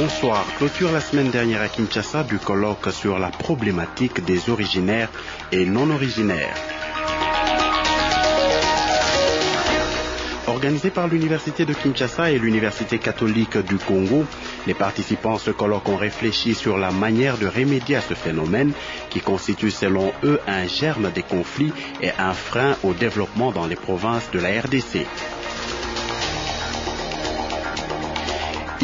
Bonsoir. Clôture la semaine dernière à Kinshasa du colloque sur la problématique des originaires et non originaires. Organisé par l'Université de Kinshasa et l'Université catholique du Congo, les participants à ce colloque ont réfléchi sur la manière de remédier à ce phénomène qui constitue selon eux un germe des conflits et un frein au développement dans les provinces de la RDC.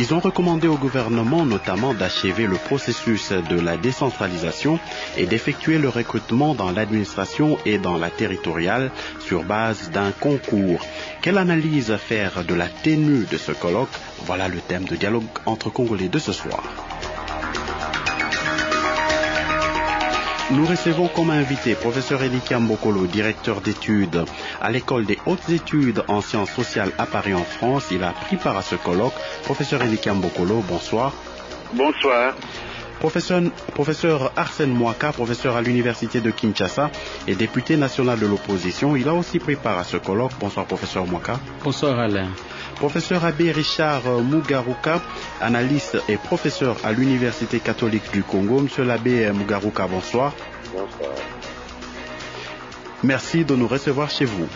Ils ont recommandé au gouvernement notamment d'achever le processus de la décentralisation et d'effectuer le recrutement dans l'administration et dans la territoriale sur base d'un concours. Quelle analyse faire de la tenue de ce colloque? Voilà le thème de dialogue entre Congolais de ce soir. Nous recevons comme invité professeur Elikia Mbokolo, directeur d'études à l'école des hautes études en sciences sociales à Paris en France. Il a pris part à ce colloque. Professeur Elikia Mbokolo, bonsoir. Bonsoir. Professeur Arsène Mwaka, professeur à l'université de Kinshasa et député national de l'opposition. Il a aussi pris part à ce colloque. Bonsoir professeur Mwaka. Bonsoir Alain. Professeur Abbé Richard Mugaruka, analyste et professeur à l'Université catholique du Congo. Monsieur l'abbé Mugaruka, bonsoir. Bonsoir. Merci de nous recevoir chez vous.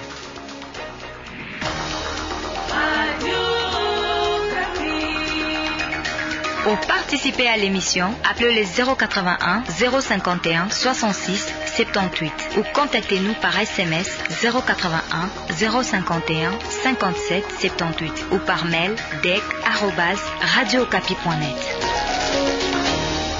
Pour participer à l'émission, appelez le 081 051 66 78 ou contactez-nous par SMS 081 051 57 78 ou par mail dec@radiocapi.net.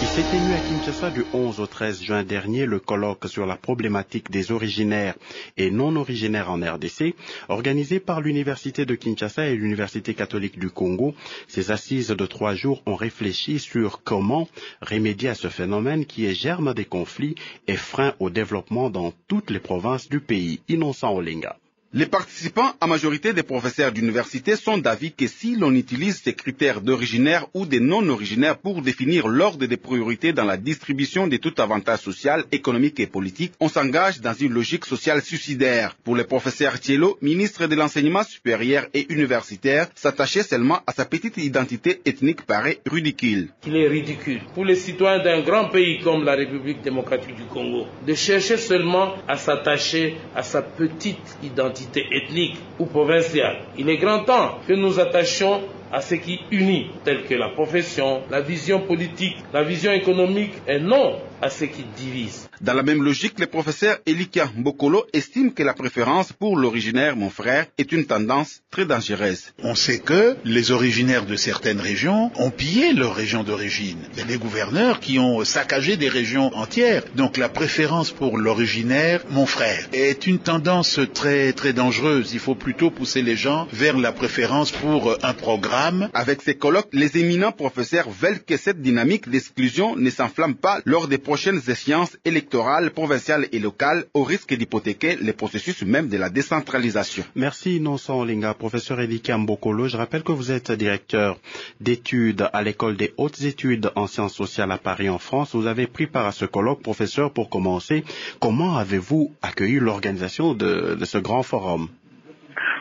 Il s'est tenu à Kinshasa du 11 au 13 juin dernier le colloque sur la problématique des originaires et non originaires en RDC, organisé par l'Université de Kinshasa et l'Université catholique du Congo. Ces assises de 3 jours ont réfléchi sur comment remédier à ce phénomène qui est germe des conflits et frein au développement dans toutes les provinces du pays. Innocent Olinga. Les participants, à majorité des professeurs d'université, sont d'avis que si l'on utilise ces critères d'originaire ou de non-originaire pour définir l'ordre des priorités dans la distribution de tout avantage social, économique et politique, on s'engage dans une logique sociale suicidaire. Pour le professeur Thiello, ministre de l'enseignement supérieur et universitaire, s'attacher seulement à sa petite identité ethnique paraît ridicule. Il est ridicule pour les citoyens d'un grand pays comme la République démocratique du Congo de chercher seulement à s'attacher à sa petite identité ethnique ou provinciale. Il est grand temps que nous attachions à ce qui unit, tel que la profession, la vision politique, la vision économique, et non à ce qui divise. Dans la même logique, le professeur Elikia Mbokolo estime que la préférence pour l'originaire, mon frère, est une tendance très dangereuse. On sait que les originaires de certaines régions ont pillé leur région d'origine. Il y a des gouverneurs qui ont saccagé des régions entières. Donc la préférence pour l'originaire, mon frère, est une tendance très très dangereuse. Il faut plutôt pousser les gens vers la préférence pour un programme. Avec ces colloques, les éminents professeurs veulent que cette dynamique d'exclusion ne s'enflamme pas lors des prochaines échéances électorales provinciales et locales au risque d'hypothéquer le processus même de la décentralisation. Merci Innocent Olinga. Professeur Elikia Mbokolo, je rappelle que vous êtes directeur d'études à l'école des hautes études en sciences sociales à Paris en France. Vous avez pris part à ce colloque. Professeur, pour commencer, comment avez-vous accueilli l'organisation de ce grand forum?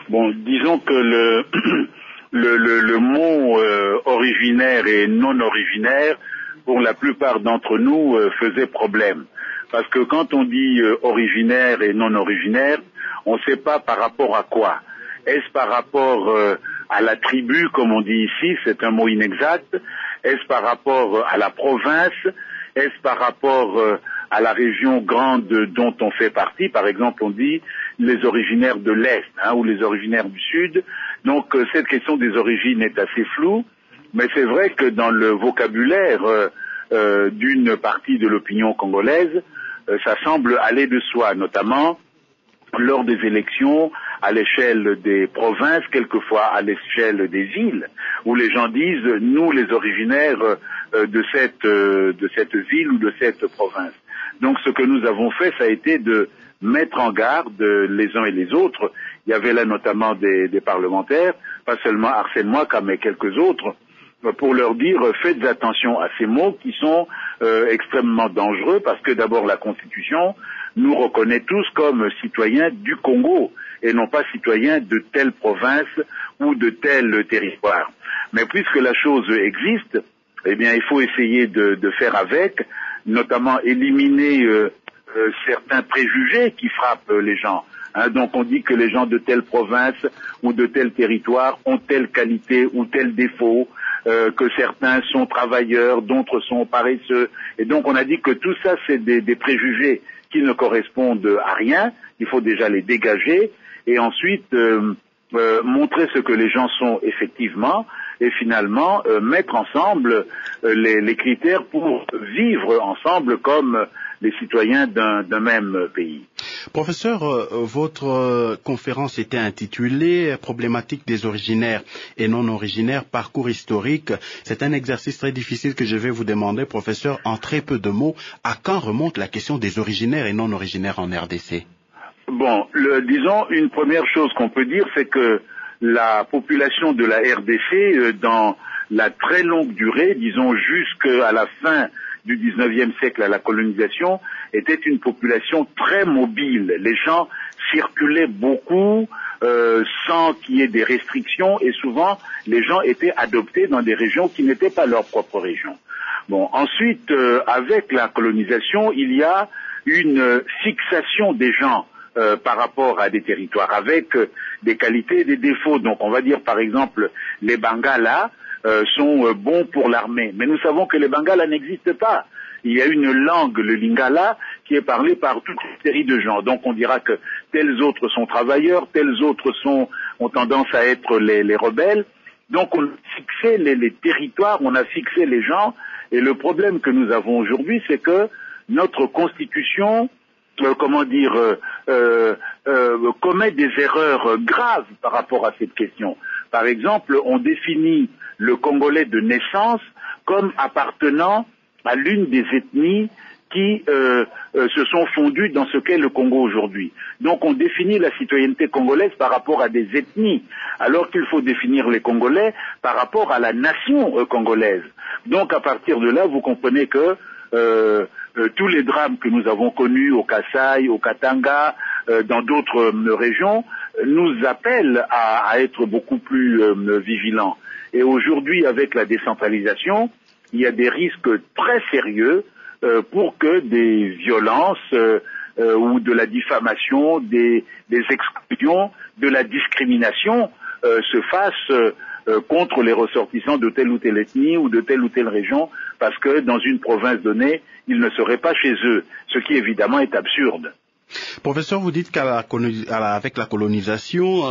Bon, disons que le mot originaire et non originaire, pour la plupart d'entre nous, faisait problème. Parce que quand on dit originaire et non originaire, on ne sait pas par rapport à quoi. Est-ce par rapport à la tribu, comme on dit ici, c'est un mot inexact? Est-ce par rapport à la province? Est-ce par rapport à la région grande dont on fait partie? Par exemple, on dit les originaires de l'Est ou les originaires du Sud. Donc cette question des origines est assez floue, mais c'est vrai que dans le vocabulaire d'une partie de l'opinion congolaise, ça semble aller de soi, notamment lors des élections à l'échelle des provinces, quelquefois à l'échelle des villes, où les gens disent « nous les originaires de cette ville ou de cette province ». Donc ce que nous avons fait, ça a été de mettre en garde les uns et les autres. Il y avait là notamment des parlementaires, pas seulement Arsène Mwaka, mais quelques autres, pour leur dire faites attention à ces mots qui sont extrêmement dangereux, parce que d'abord la Constitution nous reconnaît tous comme citoyens du Congo et non pas citoyens de telle province ou de tel territoire. Mais puisque la chose existe, eh bien, il faut essayer de faire avec, notamment éliminer certains préjugés qui frappent les gens. Donc on dit que les gens de telle province ou de tel territoire ont telle qualité ou tel défaut, que certains sont travailleurs, d'autres sont paresseux. Et donc on a dit que tout ça c'est des préjugés qui ne correspondent à rien. Il faut déjà les dégager et ensuite montrer ce que les gens sont effectivement et finalement mettre ensemble les critères pour vivre ensemble comme les citoyens d'un même pays. Professeur, votre conférence était intitulée « Problématique des originaires et non originaires, parcours historique ». C'est un exercice très difficile que je vais vous demander, professeur, en très peu de mots. À quand remonte la question des originaires et non originaires en RDC? Bon, disons, une première chose qu'on peut dire, c'est que la population de la RDC, dans la très longue durée, disons jusqu'à la fin du 19e siècle à la colonisation, était une population très mobile. Les gens circulaient beaucoup sans qu'il y ait des restrictions et souvent les gens étaient adoptés dans des régions qui n'étaient pas leur propre région. Bon, ensuite, avec la colonisation, il y a une fixation des gens par rapport à des territoires avec des qualités et des défauts. Donc on va dire par exemple les Bangalas sont bons pour l'armée. Mais nous savons que les Bangalas n'existent pas. Il y a une langue, le Lingala, qui est parlée par toute une série de gens. Donc on dira que tels autres sont travailleurs, tels autres ont tendance à être les rebelles. Donc on a fixé les territoires, on a fixé les gens. Et le problème que nous avons aujourd'hui, c'est que notre constitution, commet des erreurs graves par rapport à cette question. Par exemple, on définit le Congolais de naissance comme appartenant à l'une des ethnies qui se sont fondues dans ce qu'est le Congo aujourd'hui. Donc on définit la citoyenneté congolaise par rapport à des ethnies, alors qu'il faut définir les Congolais par rapport à la nation congolaise. Donc à partir de là, vous comprenez que tous les drames que nous avons connus au Kasaï, au Katanga, dans d'autres régions, nous appellent à être beaucoup plus vigilants. Et aujourd'hui, avec la décentralisation, il y a des risques très sérieux pour que des violences ou de la diffamation, des exclusions, de la discrimination se fassent contre les ressortissants de telle ou telle ethnie ou de telle ou telle région, parce que dans une province donnée, ils ne seraient pas chez eux, ce qui évidemment est absurde. Professeur, vous dites qu'avec la colonisation,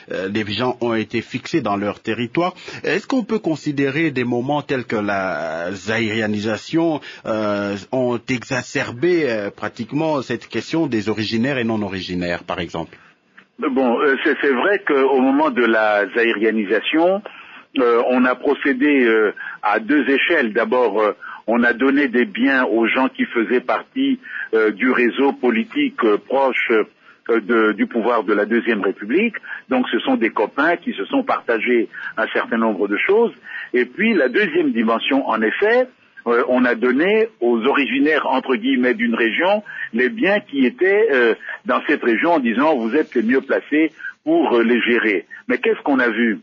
les gens ont été fixés dans leur territoire. Est-ce qu'on peut considérer des moments tels que la zaïrianisation ont exacerbé pratiquement cette question des originaires et non originaires, par exemple? Bon, c'est vrai qu'au moment de la zaïrianisation, on a procédé à deux échelles. D'abord, on a donné des biens aux gens qui faisaient partie du réseau politique proche du pouvoir de la Deuxième République. Donc ce sont des copains qui se sont partagés un certain nombre de choses. Et puis la deuxième dimension, en effet, on a donné aux originaires, entre guillemets, d'une région, les biens qui étaient dans cette région en disant vous êtes les mieux placés pour les gérer. Mais qu'est-ce qu'on a vu?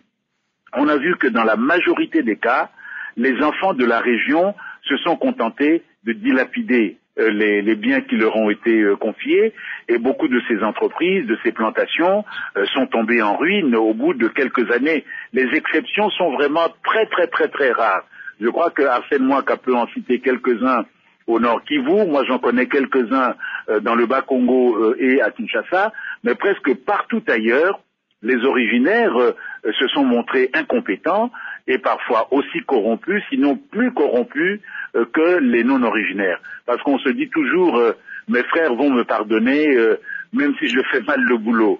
On a vu que dans la majorité des cas, les enfants de la région se sont contentés de dilapider les biens qui leur ont été confiés, et beaucoup de ces entreprises, de ces plantations sont tombées en ruine au bout de quelques années. Les exceptions sont vraiment très très très très rares. Je crois que Arsène Mouaka peut en citer quelques-uns au Nord Kivu, moi j'en connais quelques-uns dans le Bas-Congo et à Kinshasa, mais presque partout ailleurs, les originaires se sont montrés incompétents et parfois aussi corrompus, sinon plus corrompus que les non-originaires. Parce qu'on se dit toujours, mes frères vont me pardonner, même si je fais mal le boulot.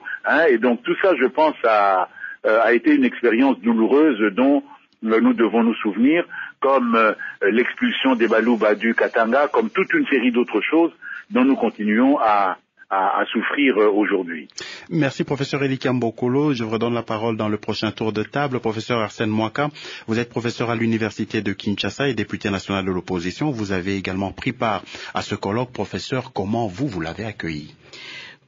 Et donc tout ça, je pense, a été une expérience douloureuse dont nous devons nous souvenir, comme l'expulsion des Balouba du Katanga, comme toute une série d'autres choses dont nous continuons à souffrir aujourd'hui. Merci professeur Eli Kambokolo. Je vous redonne la parole dans le prochain tour de table. Professeur Arsène Mouaka, vous êtes professeur à l'université de Kinshasa et député national de l'opposition. Vous avez également pris part à ce colloque. Professeur, comment vous l'avez accueilli?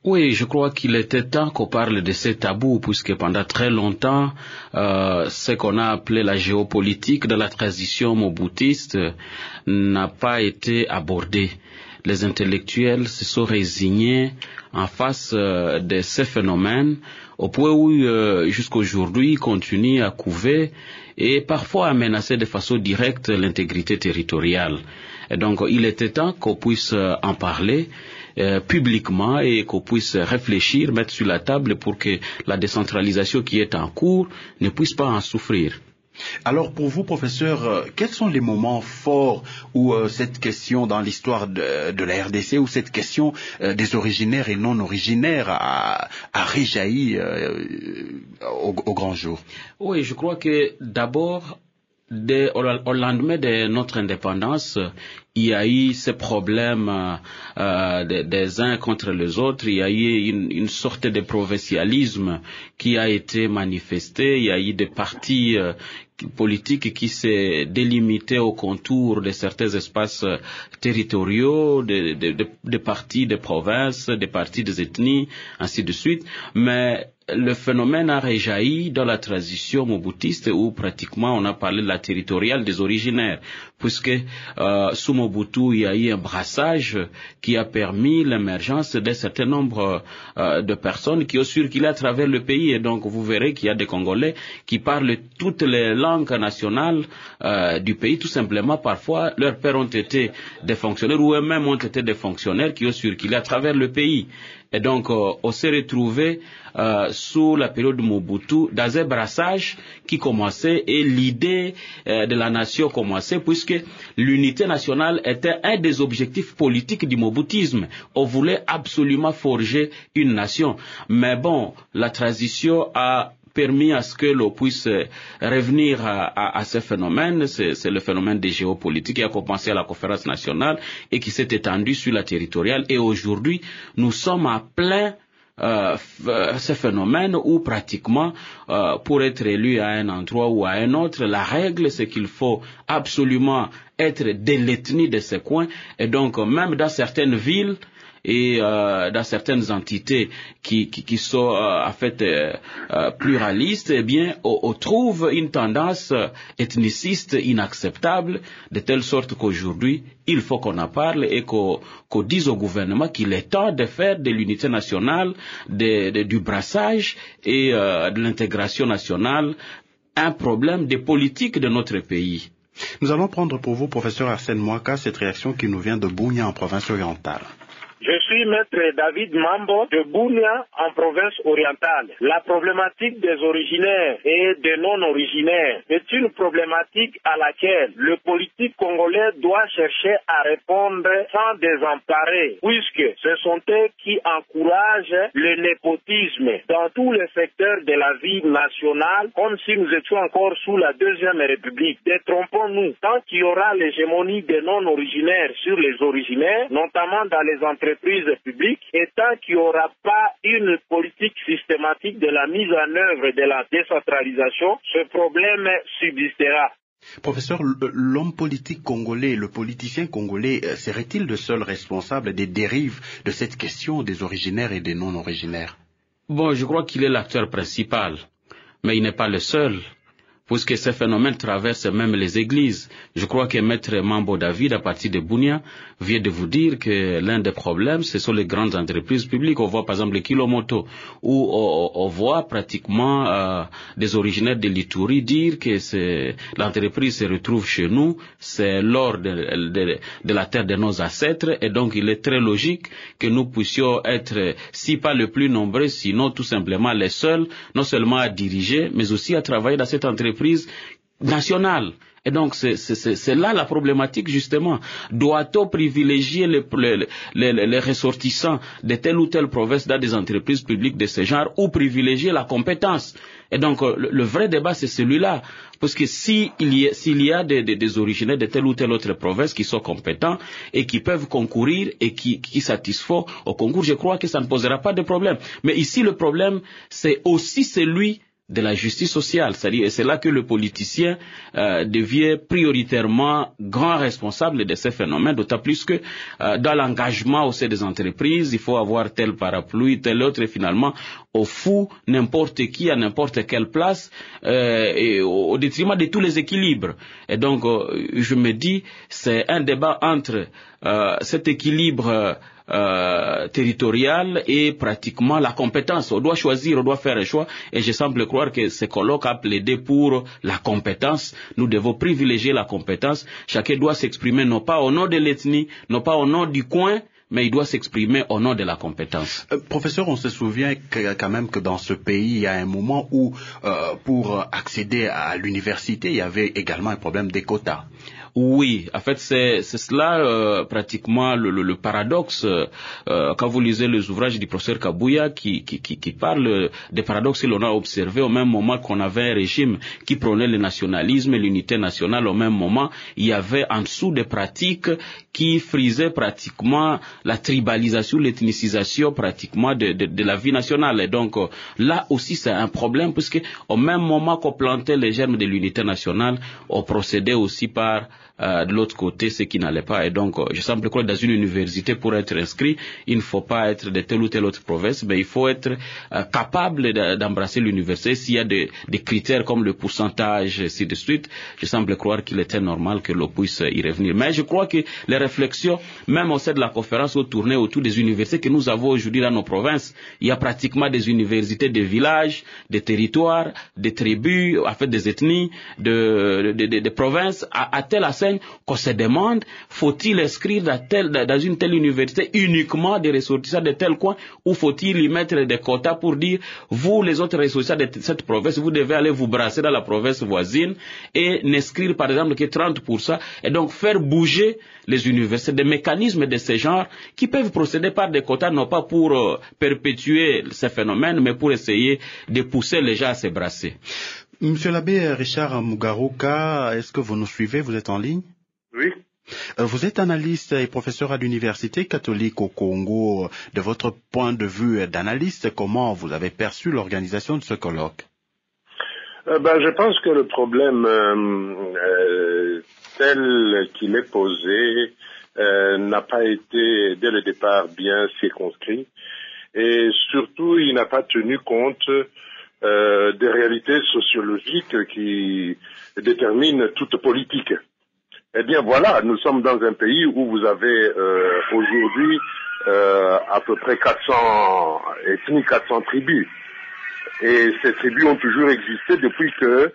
Oui, je crois qu'il était temps qu'on parle de ces tabous, puisque pendant très longtemps, ce qu'on a appelé la géopolitique de la transition moboutiste n'a pas été abordé. Les intellectuels se sont résignés en face de ces phénomènes, au point où jusqu'aujourd'hui ils continuent à couver et parfois à menacer de façon directe l'intégrité territoriale. Et donc il était temps qu'on puisse en parler publiquement et qu'on puisse réfléchir, mettre sur la table pour que la décentralisation qui est en cours ne puisse pas en souffrir. Alors pour vous, professeur, quels sont les moments forts où cette question dans l'histoire de la RDC, où cette question des originaires et non originaires a réjailli au grand jour? Oui, je crois que d'abord, au lendemain de notre indépendance, il y a eu ces problèmes des uns contre les autres, il y a eu une sorte de provincialisme qui a été manifesté, il y a eu des partis politiques qui s'est délimité au contour de certains espaces territoriaux, des partis des provinces, des partis des ethnies, ainsi de suite. Mais le phénomène a réjailli dans la transition moboutiste où pratiquement on a parlé de la territoriale des originaires, puisque sous Mobutu il y a eu un brassage qui a permis l'émergence d'un certain nombre de personnes qui ont circulé à travers le pays. Et donc vous verrez qu'il y a des Congolais qui parlent toutes les langues nationales du pays, tout simplement. Parfois leurs pères ont été des fonctionnaires ou eux-mêmes ont été des fonctionnaires qui ont circulé à travers le pays. Et donc on s'est retrouvé sous la période de Mobutu dans un brassage qui commençait et l'idée de la nation commençait, puisque l'unité nationale était un des objectifs politiques du moboutisme. On voulait absolument forger une nation. Mais bon, la transition a permis à ce que l'on puisse revenir à ce phénomène. C'est le phénomène des géopolitiques qui a commencé à la conférence nationale et qui s'est étendu sur la territoriale. Et aujourd'hui, nous sommes à plein ce phénomène où pratiquement pour être élu à un endroit ou à un autre, la règle c'est qu'il faut absolument être de l'ethnie de ce coin. Et donc même dans certaines villes et dans certaines entités qui sont en fait pluralistes, eh bien on trouve une tendance ethniciste inacceptable, de telle sorte qu'aujourd'hui il faut qu'on en parle et qu'on dise au gouvernement qu'il est temps de faire de l'unité nationale, du brassage et de l'intégration nationale un problème de politique de notre pays. Nous allons prendre pour vous, professeur Arsène Mouaka, cette réaction qui nous vient de Bunia en province orientale. Je suis maître David Mambo de Bunia en province orientale. La problématique des originaires et des non-originaires est une problématique à laquelle le politique congolais doit chercher à répondre sans désemparer, puisque ce sont eux qui encouragent le népotisme dans tous les secteurs de la vie nationale, comme si nous étions encore sous la Deuxième République. Détrompons-nous, tant qu'il y aura l'hégémonie des non-originaires sur les originaires, notamment dans les entreprises publiques, et tant qu'il n'y aura pas une politique systématique de la mise en œuvre de la décentralisation, ce problème subsistera. Professeur, l'homme politique congolais, le politicien congolais, serait-il le seul responsable des dérives de cette question des originaires et des non-originaires? Bon, je crois qu'il est l'acteur principal, mais il n'est pas le seul, puisque ces phénomènes traversent même les églises. Je crois que Maître Mambo David, à partir de Bunia, vient de vous dire que l'un des problèmes, ce sont les grandes entreprises publiques. On voit par exemple les Kilomoto, où on voit pratiquement des originaires de l'Ituri dire que l'entreprise se retrouve chez nous, c'est l'or de la terre de nos ancêtres, et donc il est très logique que nous puissions être, si pas les plus nombreux, sinon tout simplement les seuls, non seulement à diriger, mais aussi à travailler dans cette entreprise nationale. Et donc c'est là la problématique justement. Doit-on privilégier les ressortissants de telle ou telle province dans des entreprises publiques de ce genre, ou privilégier la compétence? Et donc le vrai débat c'est celui-là, parce que s'il y a des originaires de telle ou telle autre province qui sont compétents et qui peuvent concourir et qui satisfont au concours, je crois que ça ne posera pas de problème. Mais ici le problème c'est aussi celui de la justice sociale. C'est-à-dire, c'est là que le politicien devient prioritairement grand responsable de ces phénomènes, d'autant plus que dans l'engagement au sein des entreprises, il faut avoir tel parapluie, tel autre, et finalement, on fout n'importe qui à n'importe quelle place, et au détriment de tous les équilibres. Et donc, je me dis, c'est un débat entre cet équilibre territorial et pratiquement la compétence. On doit choisir, on doit faire un choix, et je semble croire que ce colloque a plaidé pour la compétence. Nous devons privilégier la compétence. Chacun doit s'exprimer non pas au nom de l'ethnie, non pas au nom du coin, mais il doit s'exprimer au nom de la compétence. Professeur, on se souvient quand même que dans ce pays, il y a un moment où, pour accéder à l'université, il y avait également un problème des quotas. Oui, en fait, c'est cela pratiquement le paradoxe. Quand vous lisez les ouvrages du professeur Kabouya qui parle des paradoxes que l'on a observés au même moment qu'on avait un régime qui prônait le nationalisme et l'unité nationale, au même moment, il y avait en dessous des pratiques qui frisaient pratiquement la tribalisation, l'ethnicisation pratiquement de la vie nationale. Et donc là aussi c'est un problème, puisque au même moment qu'on plantait les germes de l'unité nationale, on procédait aussi par de l'autre côté ce qui n'allait pas. Et donc je semble croire que dans une université, pour être inscrit, il ne faut pas être de telle ou telle autre province, mais il faut être capable d'embrasser l'université. S'il y a des critères comme le pourcentage, ainsi de suite, je semble croire qu'il était normal que l'on puisse y revenir. Mais je crois que les réflexions, même au sein de la conférence, ont tourné autour des universités que nous avons aujourd'hui dans nos provinces. Il y a pratiquement des universités de villages, des territoires, des tribus, en fait des ethnies, des provinces, à telle enseigne qu'on se demande, faut-il inscrire dans une telle université uniquement des ressortissants de tel coin, ou faut-il y mettre des quotas pour dire, vous les autres ressortissants de cette province, vous devez aller vous brasser dans la province voisine et n'inscrire par exemple que 30%, et donc faire bouger les universités, des mécanismes de ce genre qui peuvent procéder par des quotas, non pas pour perpétuer ces phénomènes, mais pour essayer de pousser les gens à se brasser. Monsieur l'abbé Richard Mugaruka, est-ce que vous nous suivez? Vous êtes en ligne? Oui. Vous êtes analyste et professeur à l'université catholique au Congo. De votre point de vue d'analyste, comment vous avez perçu l'organisation de ce colloque? Je pense que le problème tel qu'il est posé n'a pas été dès le départ bien circonscrit, et surtout il n'a pas tenu compte des réalités sociologiques qui déterminent toute politique. Eh bien voilà, nous sommes dans un pays où vous avez aujourd'hui à peu près 400 ethnies, 400 tribus. Et ces tribus ont toujours existé depuis que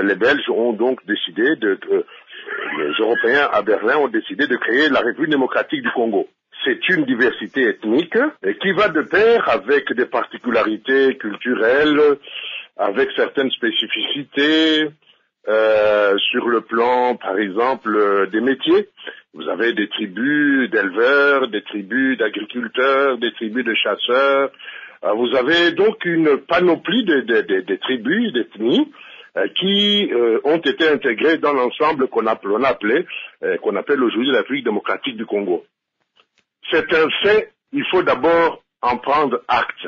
les Belges ont donc décidé les Européens à Berlin ont décidé de créer la République démocratique du Congo. C'est une diversité ethnique qui va de pair avec des particularités culturelles, avec certaines spécificités sur le plan, par exemple, des métiers. Vous avez des tribus d'éleveurs, des tribus d'agriculteurs, des tribus de chasseurs. Vous avez donc une panoplie de tribus, d'ethnies qui ont été intégrées dans l'ensemble qu'on appelle aujourd'hui la République démocratique du Congo. C'est un fait, il faut d'abord en prendre acte.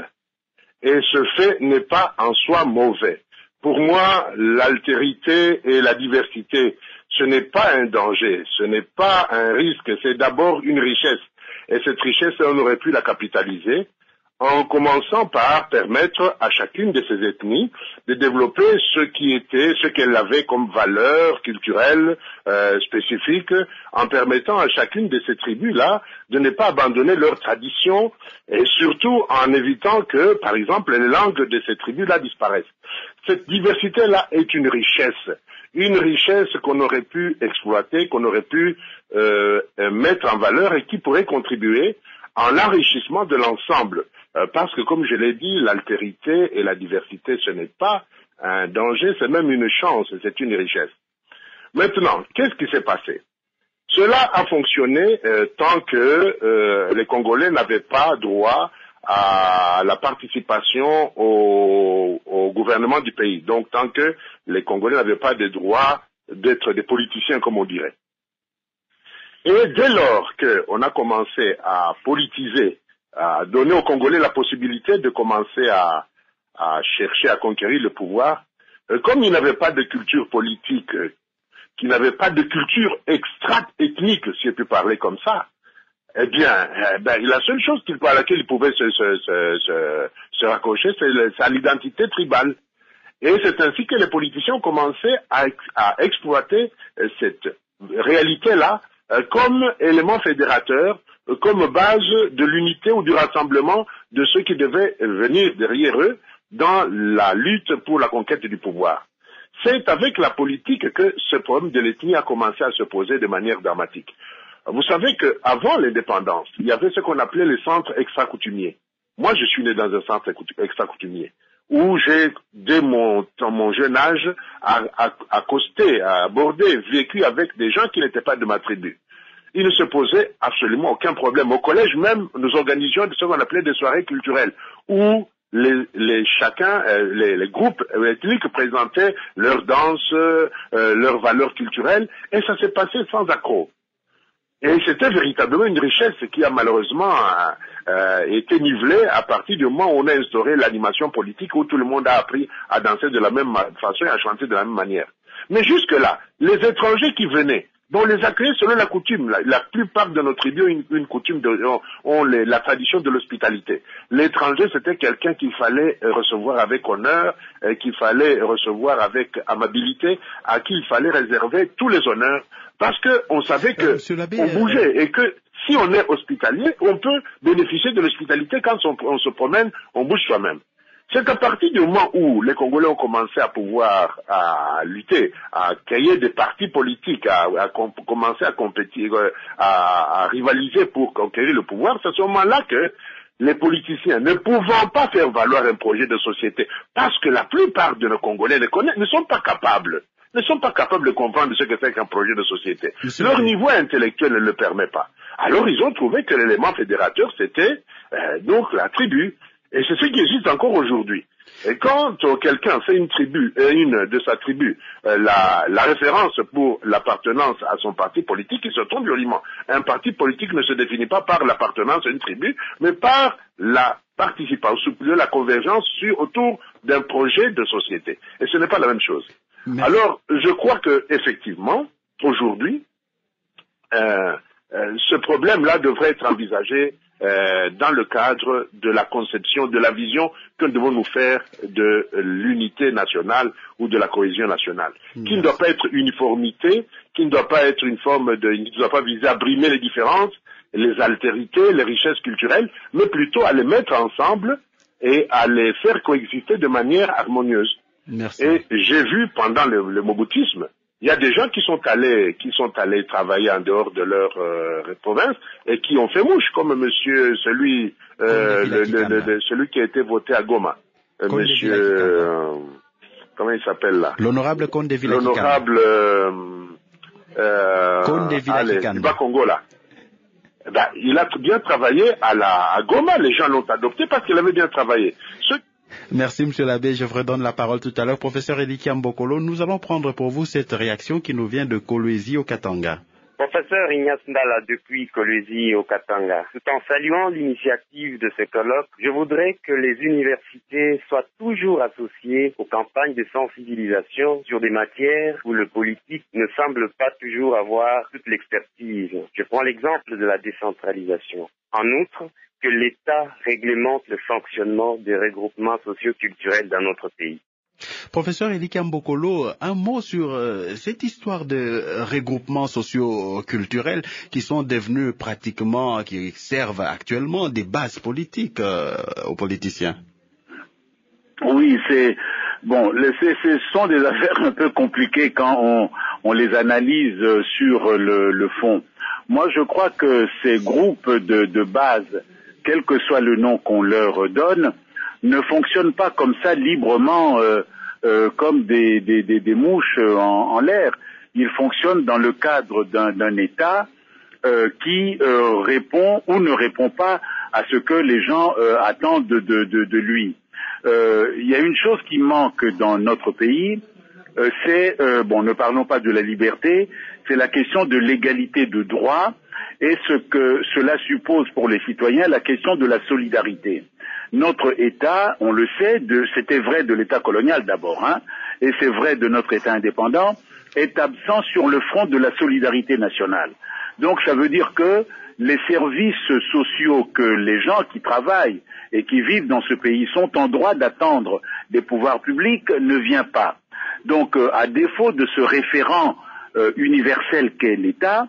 Et ce fait n'est pas en soi mauvais. Pour moi, l'altérité et la diversité, ce n'est pas un danger, ce n'est pas un risque, c'est d'abord une richesse. Et cette richesse, on aurait pu la capitaliser en commençant par permettre à chacune de ces ethnies de développer ce qu'elle avait comme valeur culturelle spécifique, en permettant à chacune de ces tribus-là de ne pas abandonner leurs traditions, et surtout en évitant que, par exemple, les langues de ces tribus-là disparaissent. Cette diversité-là est une richesse qu'on aurait pu exploiter, qu'on aurait pu mettre en valeur et qui pourrait contribuer à l'enrichissement de l'ensemble. Parce que, comme je l'ai dit, l'altérité et la diversité, ce n'est pas un danger, c'est même une chance, c'est une richesse. Maintenant, qu'est-ce qui s'est passé? Cela a fonctionné tant que les Congolais n'avaient pas droit à la participation au gouvernement du pays. Donc, tant que les Congolais n'avaient pas de droit d'être des politiciens, comme on dirait. Et dès lors qu'on a commencé à politiser, à donner aux Congolais la possibilité de commencer à à chercher à conquérir le pouvoir, comme il n'avait pas de culture politique, qu'il n'avait pas de culture extra-ethnique, si je peux parler comme ça, eh bien, la seule chose à laquelle il pouvait se raccrocher, c'est l'identité tribale. Et c'est ainsi que les politiciens ont commencé à exploiter cette réalité-là comme élément fédérateur, comme base de l'unité ou du rassemblement de ceux qui devaient venir derrière eux dans la lutte pour la conquête du pouvoir. C'est avec la politique que ce problème de l'ethnie a commencé à se poser de manière dramatique. Vous savez qu'avant l'indépendance, il y avait ce qu'on appelait les centres extra-coutumiers. Moi, je suis né dans un centre extra-coutumier où j'ai, dès mon jeune âge, accosté, abordé, vécu avec des gens qui n'étaient pas de ma tribu. Il ne se posait absolument aucun problème. Au collège même, nous organisions ce qu'on appelait des soirées culturelles où les groupes ethniques présentaient leurs danses, leurs valeurs culturelles, et ça s'est passé sans accroc. Et c'était véritablement une richesse qui a malheureusement été nivelée à partir du moment où on a instauré l'animation politique, où tout le monde a appris à danser de la même façon et à chanter de la même manière. Mais jusque-là, les étrangers qui venaient, on les accueillait selon la coutume. La plupart de nos tribus ont une coutume, ont la tradition de l'hospitalité. L'étranger, c'était quelqu'un qu'il fallait recevoir avec honneur, qu'il fallait recevoir avec amabilité, à qui il fallait réserver tous les honneurs, parce qu'on savait qu'on bougeait et que si on est hospitalier, on peut bénéficier de l'hospitalité quand on se promène, on bouge soi-même. C'est à partir du moment où les Congolais ont commencé à pouvoir lutter, à créer des partis politiques, à commencer à compétir, à rivaliser pour conquérir le pouvoir, c'est à ce moment-là que les politiciens, ne pouvant pas faire valoir un projet de société, parce que la plupart de nos Congolais ne sont pas capables de comprendre ce que c'est qu'un projet de société. Leur niveau intellectuel ne le permet pas. Alors ils ont trouvé que l'élément fédérateur, c'était donc la tribu. Et c'est ce qui existe encore aujourd'hui. Et quand quelqu'un fait une de sa tribu, la référence pour l'appartenance à son parti politique, il se trompe joliment. Un parti politique ne se définit pas par l'appartenance à une tribu, mais par la participation, la convergence autour d'un projet de société. Et ce n'est pas la même chose. Merci. Alors, je crois que effectivement, aujourd'hui, ce problème-là devrait être envisagé dans le cadre de la conception, de la vision que nous devons nous faire de l'unité nationale ou de la cohésion nationale, qui ne doit pas être uniformité, qui ne doit pas être qui ne doit pas viser à brimer les différences, les altérités, les richesses culturelles, mais plutôt à les mettre ensemble et à les faire coexister de manière harmonieuse. Merci. Et j'ai vu pendant le moboutisme, il y a des gens qui sont allés travailler en dehors de leur province et qui ont fait mouche, comme celui qui a été voté à Goma. Monsieur, comment il s'appelle là? L'honorable Conde Vilakikana. L'honorable Conde Vilakikana. du Bas-Congo là. Il a bien travaillé à Goma, les gens l'ont adopté parce qu'il avait bien travaillé. Merci, Monsieur l'abbé. Je vous redonne la parole tout à l'heure. Professeur Elikiam Bokolo, nous allons prendre pour vous cette réaction qui nous vient de Kolwezi au Katanga. Professeur Ignace Ndala depuis Kolwezi au Katanga. Tout en saluant l'initiative de ce colloque, je voudrais que les universités soient toujours associées aux campagnes de sensibilisation sur des matières où le politique ne semble pas toujours avoir toute l'expertise. Je prends l'exemple de la décentralisation. En outre, que l'État réglemente le fonctionnement des regroupements socio-culturels dans notre pays. Professeur Elikiam Bokolo, un mot sur cette histoire de regroupements socio-culturels qui sont devenus pratiquement, qui servent actuellement des bases politiques aux politiciens. Oui, ce sont des affaires un peu compliquées quand on les analyse sur le fond. Moi, je crois que ces groupes de base, quel que soit le nom qu'on leur donne, ne fonctionnent pas comme ça librement, comme des mouches en l'air. Ils fonctionnent dans le cadre d'un État qui répond ou ne répond pas à ce que les gens attendent de lui. Il y a une chose qui manque dans notre pays, c'est, ne parlons pas de la liberté, c'est la question de l'égalité de droit et ce que cela suppose pour les citoyens, la question de la solidarité. notre État, on le sait, c'était vrai de l'État colonial d'abord, hein, et c'est vrai de notre État indépendant, est absent sur le front de la solidarité nationale. Donc ça veut dire que les services sociaux que les gens qui travaillent et qui vivent dans ce pays sont en droit d'attendre des pouvoirs publics ne vient pas. Donc à défaut de ce référent universel qu'est l'État,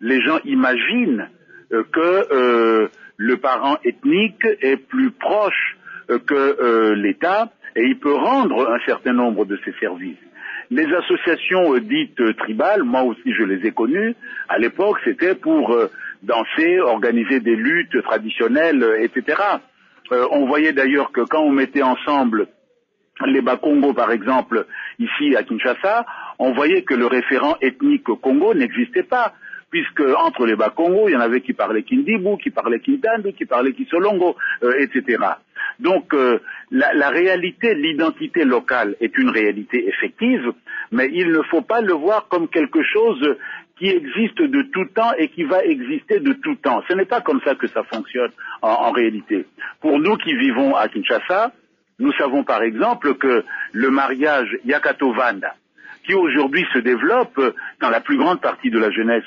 les gens imaginent que le parent ethnique est plus proche que l'État et il peut rendre un certain nombre de ses services. Les associations dites tribales, moi aussi je les ai connues, à l'époque c'était pour danser, organiser des luttes traditionnelles, etc. On voyait d'ailleurs que quand on mettait ensemble les Bakongo par exemple, ici à Kinshasa, on voyait que le référent ethnique Congo n'existait pas, puisque entre les Bakongo, il y en avait qui parlaient Kindibu, qui parlaient Kintandu, qui parlaient Kisolongo, etc. Donc la réalité, l'identité locale est une réalité effective, mais il ne faut pas le voir comme quelque chose qui existe de tout temps et qui va exister de tout temps. Ce n'est pas comme ça que ça fonctionne en réalité. Pour nous qui vivons à Kinshasa, nous savons par exemple que le mariage Yakato-Vanda, qui aujourd'hui se développe dans la plus grande partie de la jeunesse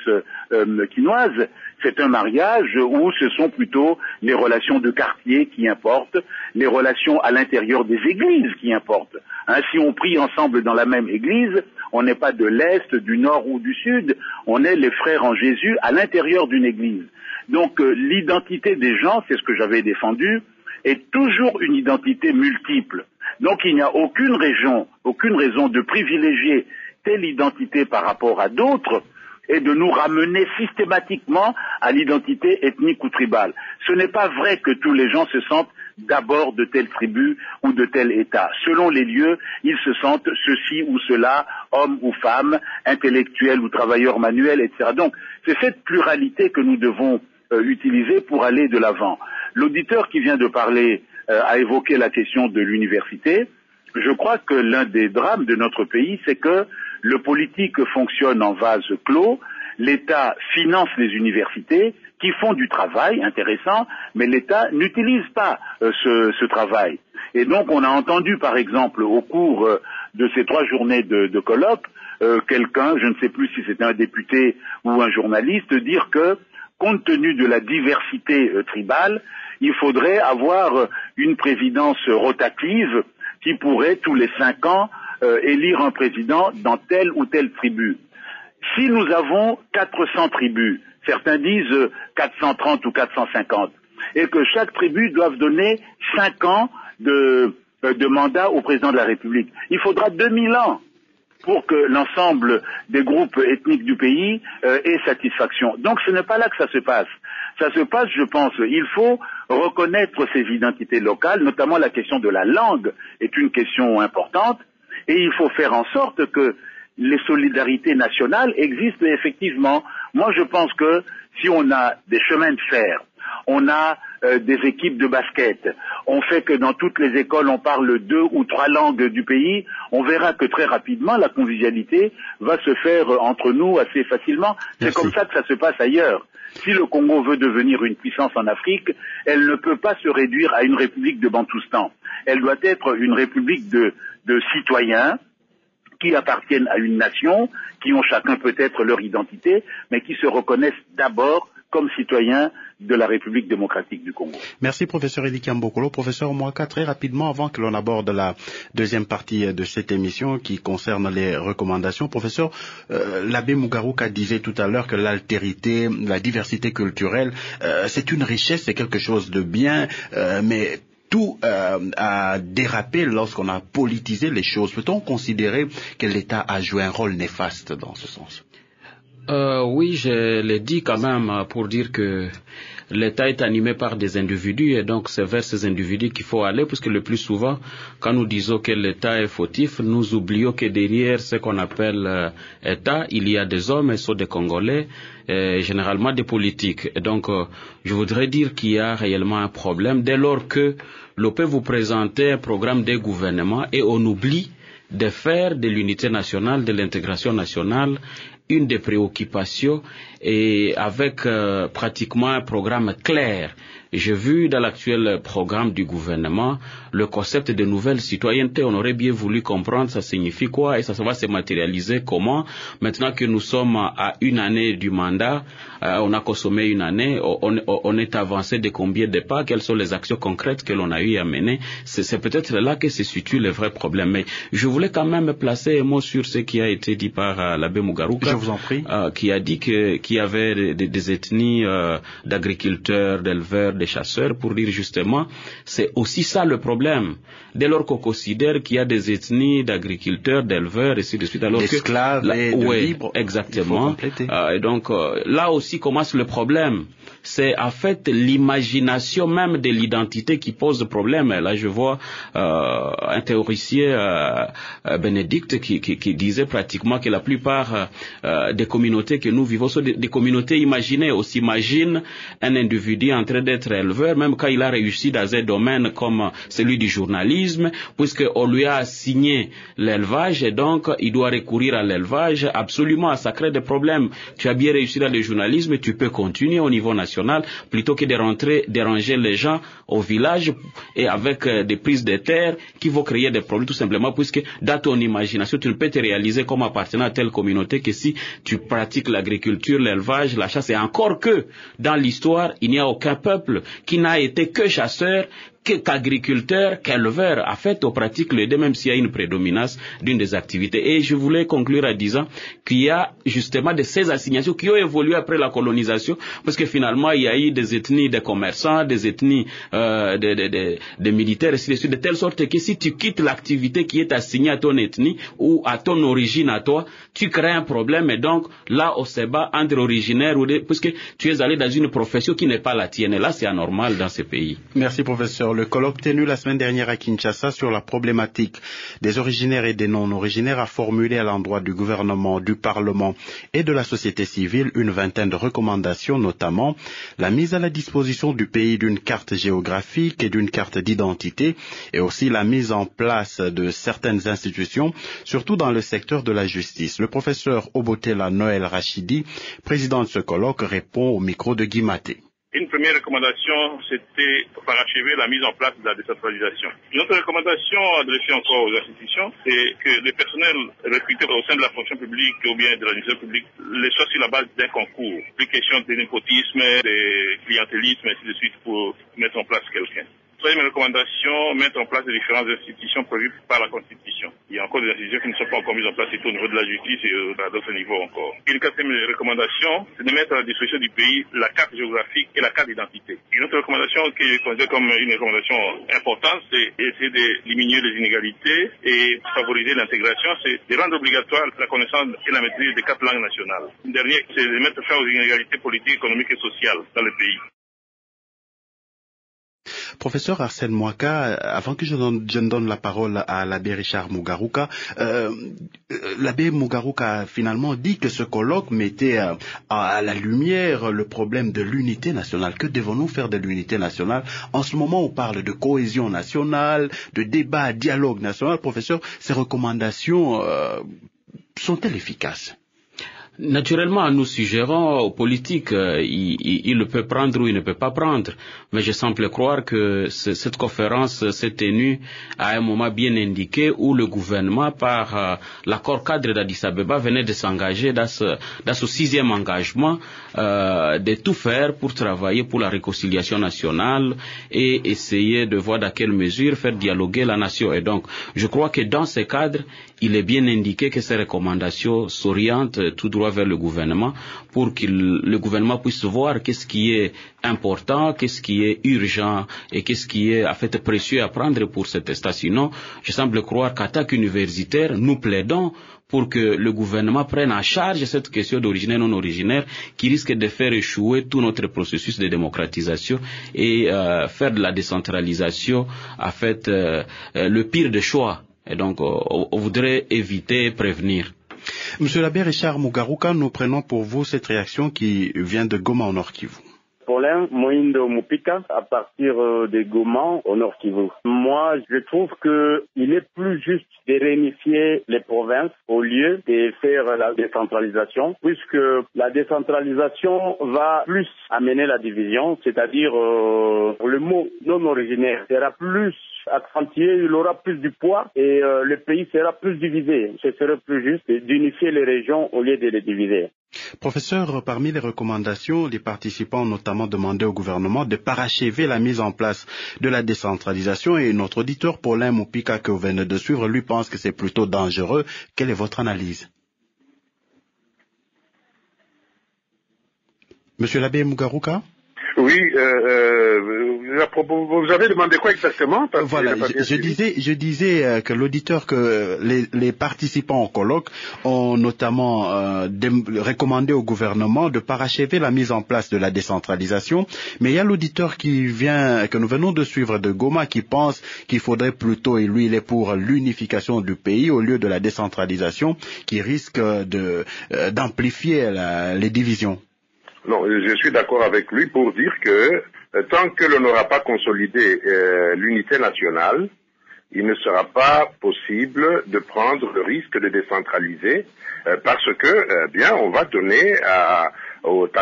quinoise, c'est un mariage où ce sont plutôt les relations de quartier qui importent, les relations à l'intérieur des églises qui importent. Hein, si on prie ensemble dans la même église, on n'est pas de l'Est, du Nord ou du Sud, on est les frères en Jésus à l'intérieur d'une église. Donc l'identité des gens, c'est ce que j'avais défendu, est toujours une identité multiple. Donc il n'y a aucune raison de privilégier telle identité par rapport à d'autres et de nous ramener systématiquement à l'identité ethnique ou tribale. Ce n'est pas vrai que tous les gens se sentent d'abord de telle tribu ou de tel État. Selon les lieux, ils se sentent ceci ou cela, hommes ou femmes, intellectuels ou travailleurs manuels, etc. Donc c'est cette pluralité que nous devons utiliser pour aller de l'avant. L'auditeur qui vient de parler a évoqué la question de l'université. Je crois que l'un des drames de notre pays, c'est que le politique fonctionne en vase clos, l'État finance les universités qui font du travail intéressant, mais l'État n'utilise pas ce travail. Et donc on a entendu par exemple au cours de ces 3 journées de colloque, quelqu'un, je ne sais plus si c'était un député ou un journaliste, dire que compte tenu de la diversité tribale, il faudrait avoir une présidence rotative qui pourrait tous les 5 ans élire un président dans telle ou telle tribu. Si nous avons 400 tribus, certains disent 430 ou 450, et que chaque tribu doive donner 5 ans de mandat au président de la République, il faudra 2000 ans pour que l'ensemble des groupes ethniques du pays ait satisfaction. Donc ce n'est pas là que ça se passe. Ça se passe, je pense, il faut reconnaître ces identités locales, notamment la question de la langue est une question importante, et il faut faire en sorte que les solidarités nationales existent effectivement. Moi je pense que si on a des chemins de fer, on a des équipes de basket, on fait que dans toutes les écoles on parle 2 ou 3 langues du pays, on verra que très rapidement la convivialité va se faire entre nous assez facilement. C'est comme ça que ça se passe ailleurs. Si le Congo veut devenir une puissance en Afrique, elle ne peut pas se réduire à une république de Bantoustan. Elle doit être une république de citoyens qui appartiennent à une nation, qui ont chacun peut-être leur identité, mais qui se reconnaissent d'abord comme citoyens de la République démocratique du Congo. Merci professeur Eli Kiambokolo. Professeur Mwaka, très rapidement, avant que l'on aborde la deuxième partie de cette émission qui concerne les recommandations, professeur, l'abbé Mugaruka disait tout à l'heure que l'altérité, la diversité culturelle, c'est une richesse, c'est quelque chose de bien, mais tout a dérapé lorsqu'on a politisé les choses. Peut-on considérer que l'État a joué un rôle néfaste dans ce sens? Oui, je l'ai dit quand même pour dire que l'État est animé par des individus et donc c'est vers ces individus qu'il faut aller, puisque le plus souvent, quand nous disons que l'État est fautif, nous oublions que derrière ce qu'on appelle État, il y a des hommes, et sont des Congolais, généralement des politiques. Et donc, je voudrais dire qu'il y a réellement un problème dès lors que l'on peut vous présenter un programme de gouvernement et on oublie de faire de l'unité nationale, de l'intégration nationale, une des préoccupations, et avec pratiquement un programme clair j'ai vu dans l'actuel programme du gouvernement le concept de nouvelle citoyenneté. On aurait bien voulu comprendre ça signifie quoi et ça va se matérialiser comment. Maintenant que nous sommes à une année du mandat, on a consommé une année, on est avancé de combien de pas, quelles sont les actions concrètes que l'on a eu à mener. C'est peut-être là que se situe le vrai problème. Mais je voulais quand même placer un mot sur ce qui a été dit par l'abbé Mugaruka. Je vous en prie. Qui a dit qu'il y avait des ethnies d'agriculteurs, d'éleveurs, des chasseurs, pour dire justement, c'est aussi ça le problème. Dès lors qu'on considère qu'il y a des ethnies d'agriculteurs, d'éleveurs, et ainsi de suite, alors d'esclaves et de libres, exactement. Et donc là aussi commence le problème. C'est en fait l'imagination même de l'identité qui pose problème. Là, je vois un théoricien, Bénédicte, qui disait pratiquement que la plupart des communautés que nous vivons sont des communautés imaginées. On s'imagine un individu en train d'être éleveur, même quand il a réussi dans un domaine comme celui du journalisme, puisqu'on lui a assigné l'élevage et donc il doit recourir à l'élevage. Absolument, ça crée des problèmes. Tu as bien réussi dans le journalisme, tu peux continuer au niveau national plutôt que de déranger les gens au village et avec des prises de terre qui vont créer des problèmes tout simplement puisque dans ton imagination tu ne peux te réaliser comme appartenant à telle communauté que si tu pratiques l'agriculture, l'élevage, la chasse, et encore que dans l'histoire il n'y a aucun peuple qui n'a été que chasseur, qu'agriculteur, qu'éleveur. En fait, on pratique les deux, même s'il y a une prédominance d'une des activités. Et je voulais conclure en disant qu'il y a justement de ces assignations qui ont évolué après la colonisation, parce que finalement, il y a eu des ethnies de commerçants, des ethnies de militaires, et ainsi de suite, de telle sorte que si tu quittes l'activité qui est assignée à ton ethnie ou à ton origine à toi, tu crées un problème. Et donc, là, on se bat entre originaires, puisque tu es allé dans une profession qui n'est pas la tienne. Et là, c'est anormal dans ces pays. Merci, professeur. Le colloque tenu la semaine dernière à Kinshasa sur la problématique des originaires et des non-originaires a formulé à l'endroit du gouvernement, du Parlement et de la société civile une vingtaine de recommandations, notamment la mise à la disposition du pays d'une carte géographique et d'une carte d'identité, et aussi la mise en place de certaines institutions, surtout dans le secteur de la justice. Le professeur Obotela Noël Rachidi, président de ce colloque, répond au micro de Guy Maté. Une première recommandation, c'était parachever la mise en place de la décentralisation. Une autre recommandation adressée encore aux institutions, c'est que les personnels recrutés au sein de la fonction publique ou bien de l'administration publique les soient sur la base d'un concours. Plus question de népotisme, de clientélisme, ainsi de suite, pour mettre en place quelqu'un. Troisième recommandation, mettre en place les différentes institutions prévues par la Constitution. Il y a encore des institutions qui ne sont pas encore mises en place, surtout au niveau de la justice et à d'autres niveaux encore. Une quatrième recommandation, c'est de mettre à la disposition du pays la carte géographique et la carte d'identité. Une autre recommandation que je considère comme une recommandation importante, c'est essayer de diminuer les inégalités et favoriser l'intégration, c'est de rendre obligatoire la connaissance et la maîtrise des 4 langues nationales. Une dernière, c'est de mettre fin aux inégalités politiques, économiques et sociales dans le pays. Professeur Arsène Mwaka, avant que je ne donne la parole à l'abbé Richard Mugaruka, l'abbé Mugaruka a finalement dit que ce colloque mettait à la lumière le problème de l'unité nationale. Que devons-nous faire de l'unité nationale? En ce moment, on parle de cohésion nationale, de débat, dialogue national. Professeur, ces recommandations sont-elles efficaces? Naturellement, nous suggérons aux politiques, il le peut prendre ou il ne peut pas prendre. Mais je semble croire que cette conférence s'est tenue à un moment bien indiqué où le gouvernement, par l'accord cadre d'Addis Abeba, venait de s'engager dans ce 6e engagement de tout faire pour travailler pour la réconciliation nationale et essayer de voir dans quelle mesure faire dialoguer la nation. Et donc, je crois que dans ce cadre, il est bien indiqué que ces recommandations s'orientent tout droit vers le gouvernement pour que le gouvernement puisse voir qu'est-ce qui est important, qu'est-ce qui est urgent et qu'est-ce qui est en fait précieux à prendre pour cet instant. Sinon, je semble croire qu'en tant qu'universitaire, nous plaidons pour que le gouvernement prenne en charge cette question d'originaire non originaire qui risque de faire échouer tout notre processus de démocratisation et faire de la décentralisation en fait le pire des choix. Et donc, on voudrait éviter et prévenir. Monsieur l'abbé Richard Mugaruka, nous prenons pour vous cette réaction qui vient de Goma au Nord Kivu. Paulin Moindo Mupika à partir de Goma au Nord Kivu. Moi, je trouve que il est plus juste de réunifier les provinces au lieu de faire la décentralisation, puisque la décentralisation va plus amener la division, c'est-à-dire le mot non originaire sera plus accentué, il aura plus du poids et le pays sera plus divisé. Ce serait plus juste d'unifier les régions au lieu de les diviser. Professeur, parmi les recommandations, les participants ont notamment demandé au gouvernement de parachever la mise en place de la décentralisation et notre auditeur Paulin Mupika que vous venez de suivre, lui pense que c'est plutôt dangereux. Quelle est votre analyse? Monsieur l'abbé Mugaruka? Oui, vous avez demandé quoi exactement? Voilà, je disais que l'auditeur, que les participants au colloque ont notamment recommandé au gouvernement de parachever la mise en place de la décentralisation, mais il y a l'auditeur que nous venons de suivre de Goma qui pense qu'il faudrait plutôt, et lui il est pour l'unification du pays au lieu de la décentralisation qui risque d'amplifier les divisions. Non, je suis d'accord avec lui pour dire que tant que l'on n'aura pas consolidé l'unité nationale, il ne sera pas possible de prendre le risque de décentraliser parce que on va donner à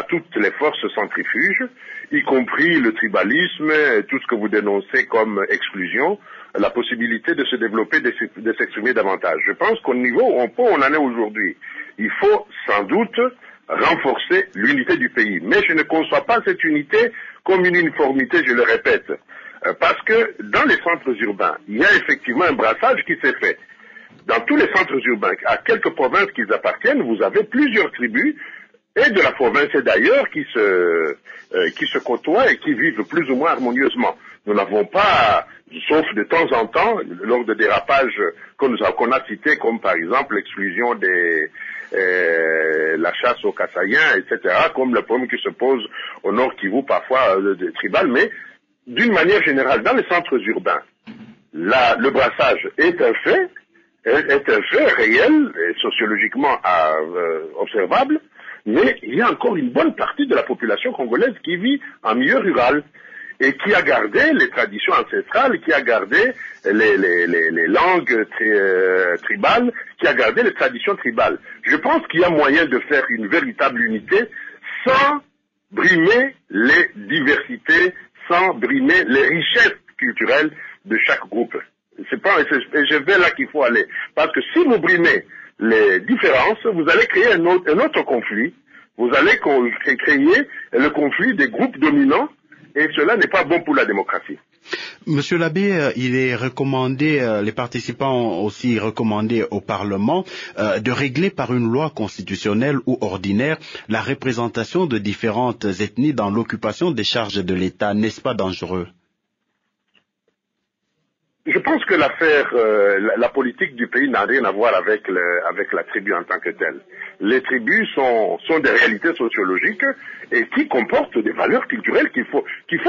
toutes les forces centrifuges, y compris le tribalisme, tout ce que vous dénoncez comme exclusion, la possibilité de se développer, de s'exprimer davantage. Je pense qu'au niveau où on en est aujourd'hui, il faut sans doute renforcer l'unité du pays. Mais je ne conçois pas cette unité comme une uniformité, je le répète. Parce que dans les centres urbains, il y a effectivement un brassage qui s'est fait. Dans tous les centres urbains, à quelques provinces qui appartiennent, vous avez plusieurs tribus, et de la province et d'ailleurs, qui se côtoient et qui vivent plus ou moins harmonieusement. Nous n'avons pas, sauf de temps en temps, lors de dérapages qu'on a cités, comme par exemple l'exclusion la chasse aux Kassaïens, etc., comme le problème qui se pose au Nord Kivu, parfois tribal, mais d'une manière générale, dans les centres urbains, le brassage est un fait réel et sociologiquement observable, mais il y a encore une bonne partie de la population congolaise qui vit en milieu rural et qui a gardé les traditions ancestrales, qui a gardé les langues tribales, qui a gardé les traditions tribales. Je pense qu'il y a moyen de faire une véritable unité sans brimer les diversités, sans brimer les richesses culturelles de chaque groupe. Et je vais là qu'il faut aller. Parce que si vous brimez les différences, vous allez créer un autre conflit. Vous allez créer le conflit des groupes dominants et cela n'est pas bon pour la démocratie. Monsieur l'abbé, il est recommandé, les participants ont aussi recommandé au Parlement de régler par une loi constitutionnelle ou ordinaire la représentation de différentes ethnies dans l'occupation des charges de l'État. N'est-ce pas dangereux? Je pense que la politique du pays n'a rien à voir avec la tribu en tant que telle. Les tribus sont des réalités sociologiques et qui comportent des valeurs culturelles qu'il faut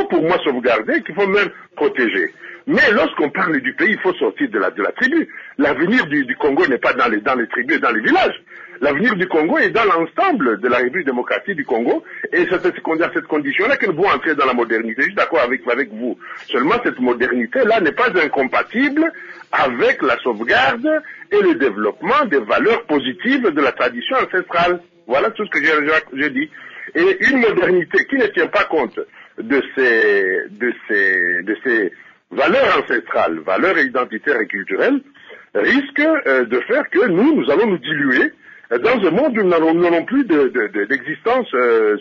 pour moi sauvegarder, qu'il faut même protéger. Mais lorsqu'on parle du pays, il faut sortir de la tribu. L'avenir du Congo n'est pas dans les tribus et dans les villages. L'avenir du Congo est dans l'ensemble de la République démocratique du Congo et c'est à cette condition-là que nous devons entrer dans la modernité. Je suis d'accord avec vous. Seulement cette modernité-là n'est pas incompatible avec la sauvegarde et le développement des valeurs positives de la tradition ancestrale. Voilà tout ce que j'ai dit. Et une modernité qui ne tient pas compte de ces valeurs ancestrales, valeurs identitaires et culturelles, risque de faire que nous allons nous diluer dans un monde où nous n'avons plus d'existence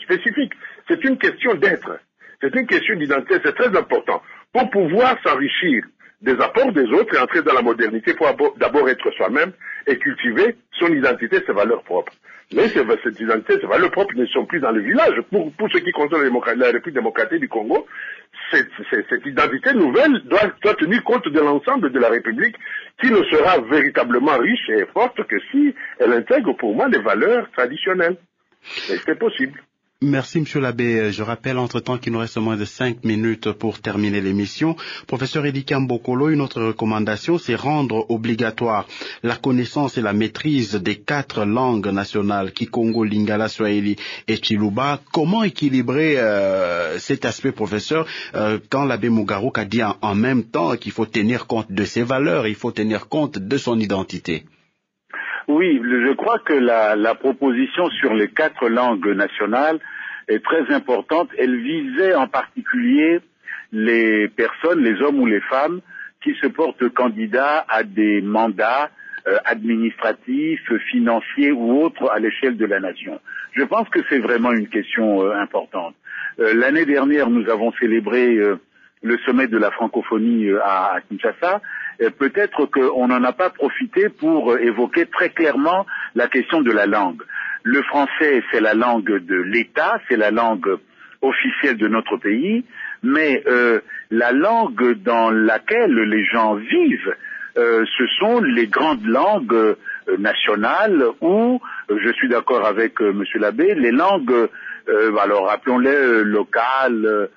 spécifique. C'est une question d'être, c'est une question d'identité, c'est très important. Pour pouvoir s'enrichir des apports des autres et entrer dans la modernité, il faut d'abord être soi-même et cultiver son identité, ses valeurs propres. Mais cette identité, ces valeurs propres ne sont plus dans le village. Pour ce qui concerne la République démocratique du Congo, cette identité nouvelle doit tenir compte de l'ensemble de la République qui ne sera véritablement riche et forte que si elle intègre pour moi les valeurs traditionnelles. Et c'est possible. Merci, Monsieur l'abbé. Je rappelle entre-temps qu'il nous reste moins de 5 minutes pour terminer l'émission. Professeur Edika Mbokolo, une autre recommandation, c'est rendre obligatoire la connaissance et la maîtrise des 4 langues nationales, Kikongo, Lingala, Swahili et Chiluba. Comment équilibrer cet aspect, professeur, quand l'abbé Mugaruka dit en même temps qu'il faut tenir compte de ses valeurs, il faut tenir compte de son identité? Oui, je crois que la proposition sur les 4 langues nationales est très importante. Elle visait en particulier les personnes, les hommes ou les femmes, qui se portent candidats à des mandats administratifs, financiers ou autres à l'échelle de la nation. Je pense que c'est vraiment une question importante. L'année dernière, nous avons célébré le sommet de la francophonie à Kinshasa. Peut-être qu'on n'en a pas profité pour évoquer très clairement la question de la langue. Le français, c'est la langue de l'État, c'est la langue officielle de notre pays, mais la langue dans laquelle les gens vivent, ce sont les grandes langues nationales ou, je suis d'accord avec Monsieur l'abbé, les langues, alors appelons-les locales,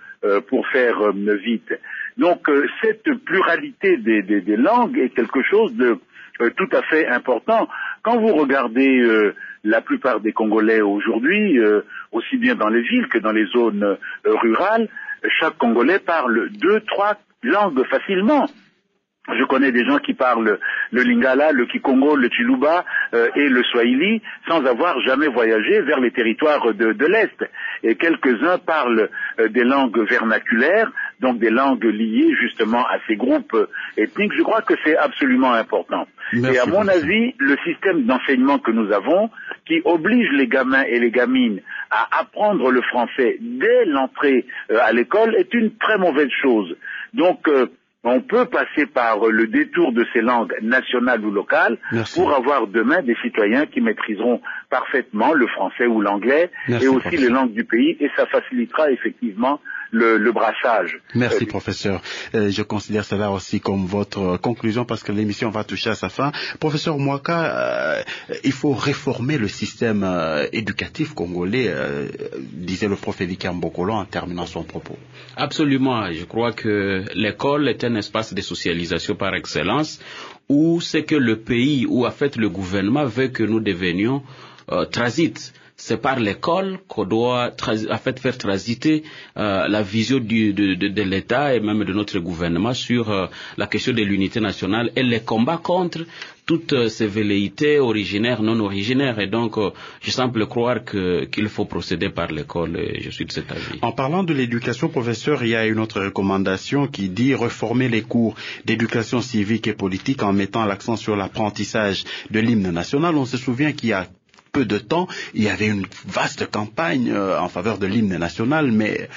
pour faire vite. Donc cette pluralité des langues est quelque chose de tout à fait important. Quand vous regardez la plupart des Congolais aujourd'hui, aussi bien dans les villes que dans les zones rurales, chaque Congolais parle 2-3 langues facilement. Je connais des gens qui parlent le Lingala, le Kikongo, le Chiluba et le Swahili sans avoir jamais voyagé vers les territoires de l'Est. Et quelques-uns parlent des langues vernaculaires, donc des langues liées justement à ces groupes ethniques. Je crois que c'est absolument important. Merci, et à mon avis, le système d'enseignement que nous avons, qui oblige les gamins et les gamines à apprendre le français dès l'entrée à l'école, est une très mauvaise chose. Donc, on peut passer par le détour de ces langues nationales ou locales. Merci. Pour avoir demain des citoyens qui maîtriseront parfaitement le français ou l'anglais et aussi professeur. Les langues du pays, et ça facilitera effectivement le brassage. Merci professeur. Je considère cela aussi comme votre conclusion parce que l'émission va toucher à sa fin. Professeur Mwaka, il faut réformer le système éducatif congolais, disait le prof Edika Mbokolo en terminant son propos. Absolument. Je crois que l'école est un espace de socialisation par excellence où c'est que le pays, où en fait le gouvernement veut que nous devenions transit. C'est par l'école qu'on doit en fait faire transiter la vision de l'État et même de notre gouvernement sur la question de l'unité nationale et les combats contre toutes ces velléités originaires, non originaires. Et donc, je semble croire qu'il faut procéder par l'école et je suis de cet avis. En parlant de l'éducation, professeur, il y a une autre recommandation qui dit reformer les cours d'éducation civique et politique en mettant l'accent sur l'apprentissage de l'hymne national. On se souvient qu'il y a peu de temps, il y avait une vaste campagne en faveur de l'hymne national, mais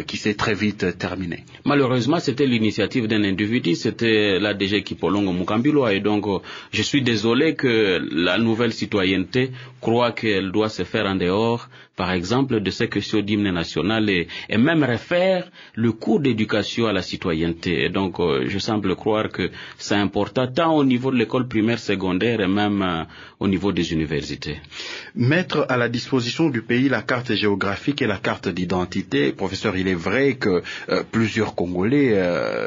qui s'est très vite terminée. Malheureusement, c'était l'initiative d'un individu, c'était l'ADG Kipolongo Mukambilwa, et donc je suis désolé que la nouvelle citoyenneté croit qu'elle doit se faire en dehors, par exemple, de ces questions d'hymne national et même refaire le cours d'éducation à la citoyenneté. Et donc, je semble croire que c'est important tant au niveau de l'école primaire, secondaire et même au niveau des universités. Mettre à la disposition du pays la carte géographique et la carte d'identité, professeur, il est vrai que plusieurs Congolais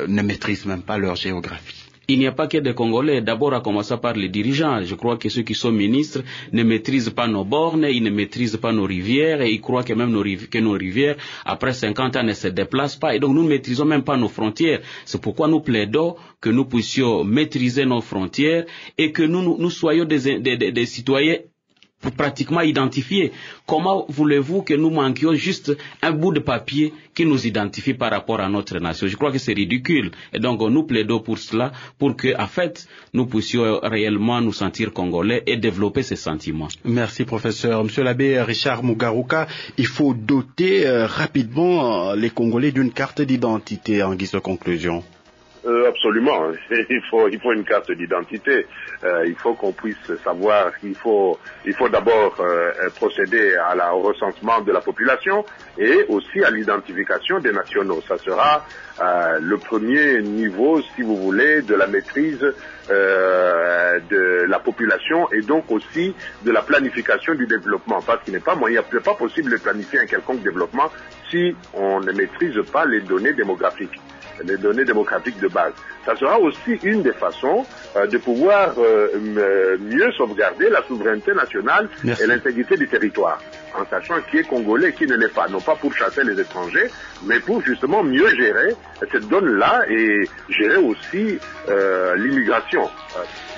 ne maîtrisent même pas leur géographie. Il n'y a pas que des Congolais, d'abord à commencer par les dirigeants. Je crois que ceux qui sont ministres ne maîtrisent pas nos bornes, ils ne maîtrisent pas nos rivières et ils croient que même nos rivières, après 50 ans, ne se déplacent pas. Et donc nous ne maîtrisons même pas nos frontières. C'est pourquoi nous plaidons que nous puissions maîtriser nos frontières et que nous soyons des citoyens pratiquement identifiés. Comment voulez-vous que nous manquions juste un bout de papier qui nous identifie par rapport à notre nation? Je crois que c'est ridicule. Et donc nous plaidons pour cela, pour que, en fait, nous puissions réellement nous sentir congolais et développer ces sentiments. Merci professeur. Monsieur l'abbé Richard Mugaruka, il faut doter rapidement les Congolais d'une carte d'identité en guise de conclusion. Absolument. Il faut une carte d'identité. Il faut qu'on puisse savoir. Il faut d'abord procéder au recensement de la population et aussi à l'identification des nationaux. Ça sera le premier niveau, si vous voulez, de la maîtrise de la population et donc aussi de la planification du développement. Parce qu'il n'est pas possible de planifier un quelconque développement si on ne maîtrise pas les données démographiques de base. Ça sera aussi une des façons de pouvoir mieux sauvegarder la souveraineté nationale et l'intégrité du territoire, en sachant qui est congolais et qui ne l'est pas, non pas pour chasser les étrangers, mais pour justement mieux gérer cette donne-là et gérer aussi l'immigration.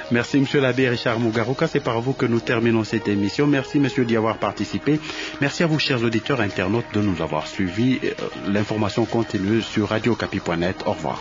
Merci Monsieur l'abbé Richard Mugaruka, c'est par vous que nous terminons cette émission. Merci Monsieur d'y avoir participé. Merci à vous chers auditeurs internautes de nous avoir suivis. L'information continue sur radiocapi.net. Au revoir.